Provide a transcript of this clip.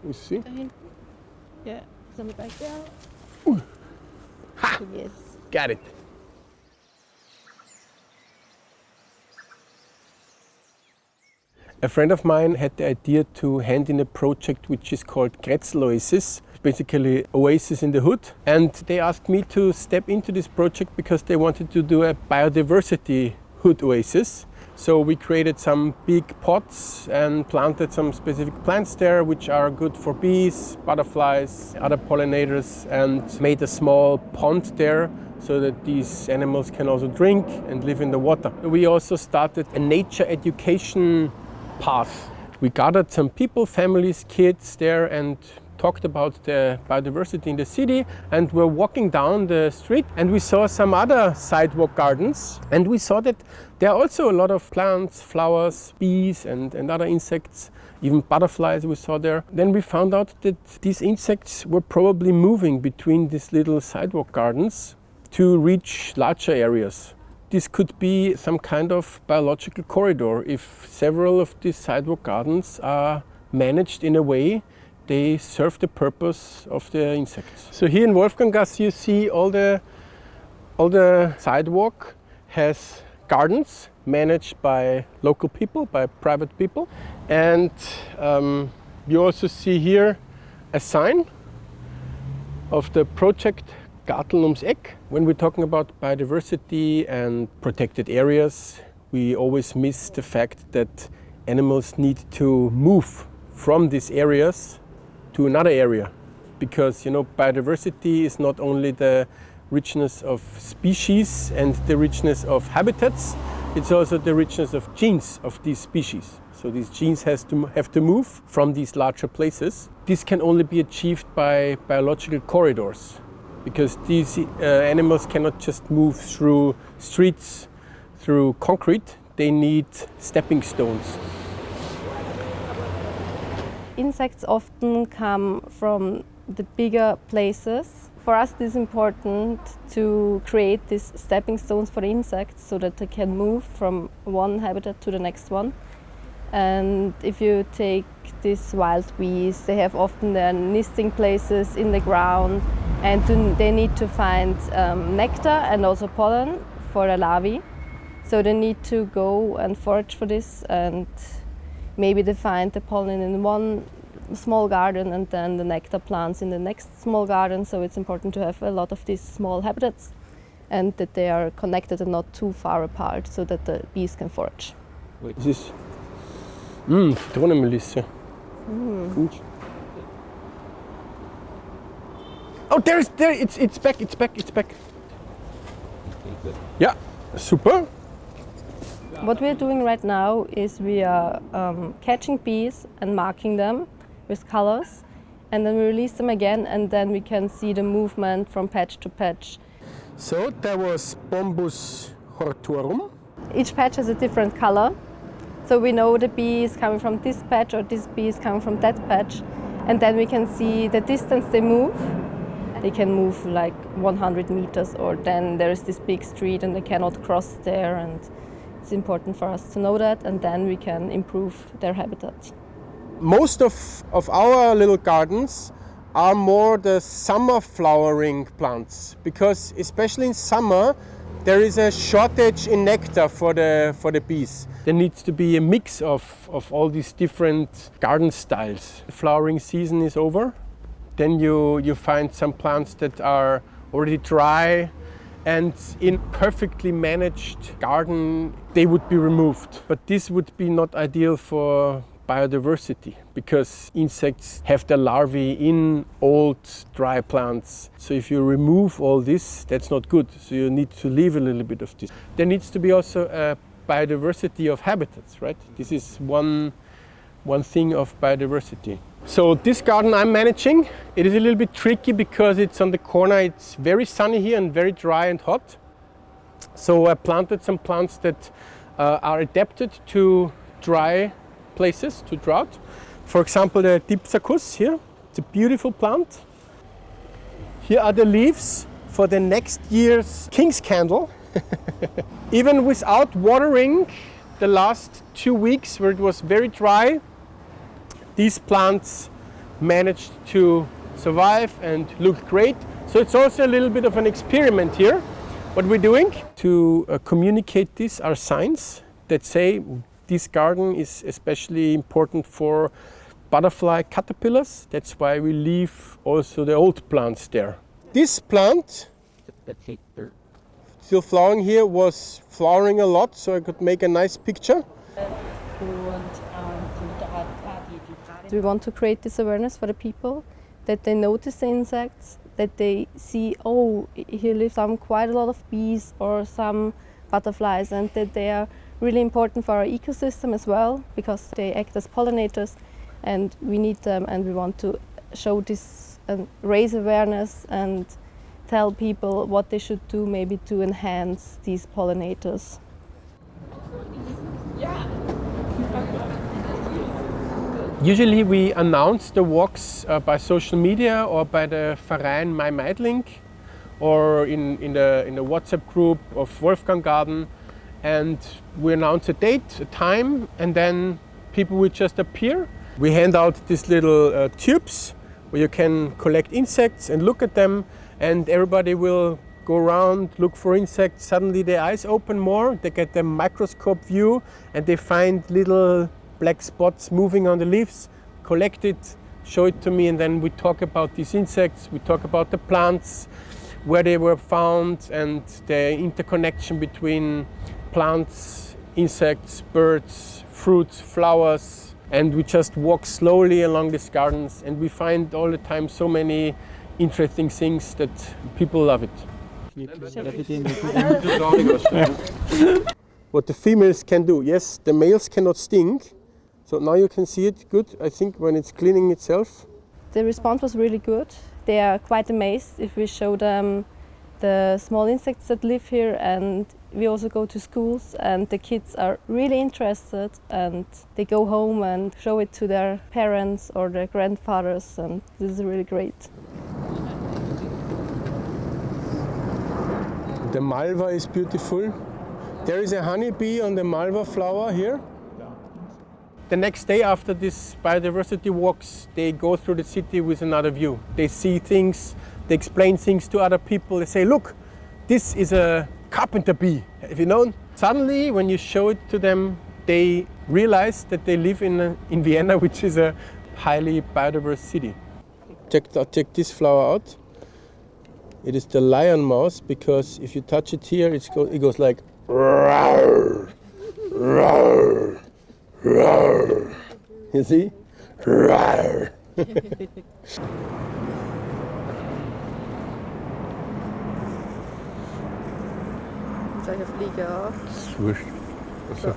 We see. Yeah, some back there. Ha! Yes. Got it. A friend of mine had the idea to hand in a project which is called Kretzel Oasis, basically oasis in the hood. And they asked me to step into this project because they wanted to do a biodiversity hood oasis. So we created some big pots and planted some specific plants there which are good for bees, butterflies, other pollinators, and made a small pond there so that these animals can also drink and live in the water. We also started a nature education path. We gathered some people, families, kids there, and talked about the biodiversity in the city, and we're walking down the street and we saw some other sidewalk gardens, and we saw that there are also a lot of plants, flowers, bees and other insects, even butterflies we saw there. Then we found out that these insects were probably moving between these little sidewalk gardens to reach larger areas. This could be some kind of biological corridor if several of these sidewalk gardens are managed in a way they serve the purpose of the insects. So here in Wolfganggasse you see all the sidewalk has gardens managed by local people, by private people. And you also see here a sign of the project Garten ums Eck. When we're talking about biodiversity and protected areas, we always miss the fact that animals need to move from these areas to another area, because biodiversity is not only the richness of species and the richness of habitats, it's also the richness of genes of these species. So these genes have to move from these larger places. This can only be achieved by biological corridors, because these animals cannot just move through streets, through concrete. They need stepping stones. Insects often come from the bigger places. For us, it is important to create these stepping stones for the insects so that they can move from one habitat to the next one. And if you take these wild bees, they have often their nesting places in the ground, and they need to find nectar and also pollen for the larvae. So they need to go and forage for this, and maybe they find the pollen in one small garden and then the nectar plants in the next small garden. So it's important to have a lot of these small habitats and that they are connected and not too far apart so that the bees can forage. This is Zitronenmelisse. Gut. Oh, it's back. Yeah, super. What we're doing right now is we are catching bees and marking them with colors, and then we release them again, and then we can see the movement from patch to patch. So there was Bombus hortorum. Each patch has a different color, so we know the bee is coming from this patch or this bee is coming from that patch, and then we can see the distance they move. They can move like 100 meters, or then there is this big street and they cannot cross there, and it's important for us to know that, and then we can improve their habitat. Most of our little gardens are more the summer flowering plants, because especially in summer there is a shortage in nectar for the bees. There needs to be a mix of all these different garden styles. The flowering season is over, then you find some plants that are already dry, and in perfectly managed garden they would be removed. But this would be not ideal for biodiversity, because insects have their larvae in old dry plants. So if you remove all this, that's not good. So you need to leave a little bit of this. There needs to be also a biodiversity of habitats, right? This is one thing of biodiversity. So this garden I'm managing, it is a little bit tricky because it's on the corner. It's very sunny here and very dry and hot. So I planted some plants that are adapted to dry places, to drought. For example, the Dipsacus here. It's a beautiful plant. Here are the leaves for the next year's King's Candle. Even without watering the last 2 weeks where it was very dry, these plants managed to survive and look great. So it's also a little bit of an experiment here. What we're doing to communicate this are signs that say this garden is especially important for butterfly caterpillars. That's why we leave also the old plants there. This plant, still flowering here, was flowering a lot, so I could make a nice picture. We want to create this awareness for the people, that they notice the insects, that they see, oh, here live quite a lot of bees or some butterflies, and that they are really important for our ecosystem as well, because they act as pollinators and we need them, and we want to show this and raise awareness and tell people what they should do maybe to enhance these pollinators. Usually we announce the walks by social media or by the Verein Meidling or in the WhatsApp group of Wolfgang Garden, and we announce a date, a time, and then people will just appear. We hand out these little tubes where you can collect insects and look at them, and everybody will go around, look for insects. Suddenly their eyes open more, they get the microscope view and they find little black spots moving on the leaves, collect it, show it to me, and then we talk about these insects, we talk about the plants, where they were found, and the interconnection between plants, insects, birds, fruits, flowers. And we just walk slowly along these gardens, and we find all the time so many interesting things that people love it. What the females can do, yes, the males cannot sting. So now you can see it good, I think, when it's cleaning itself. The response was really good. They are quite amazed if we show them the small insects that live here, and we also go to schools and the kids are really interested and they go home and show it to their parents or their grandfathers, and this is really great. The malva is beautiful. There is a honeybee on the malva flower here. The next day after this biodiversity walks, they go through the city with another view. They see things, they explain things to other people. They say, look, this is a carpenter bee. Have you known? Suddenly, when you show it to them, they realize that they live in Vienna, which is a highly biodiverse city. Check this flower out. It is the lion mouse, because if you touch it here, it goes like roar, roar, roar. You see? Roar. Soll ich fliegen? Wurscht. Also.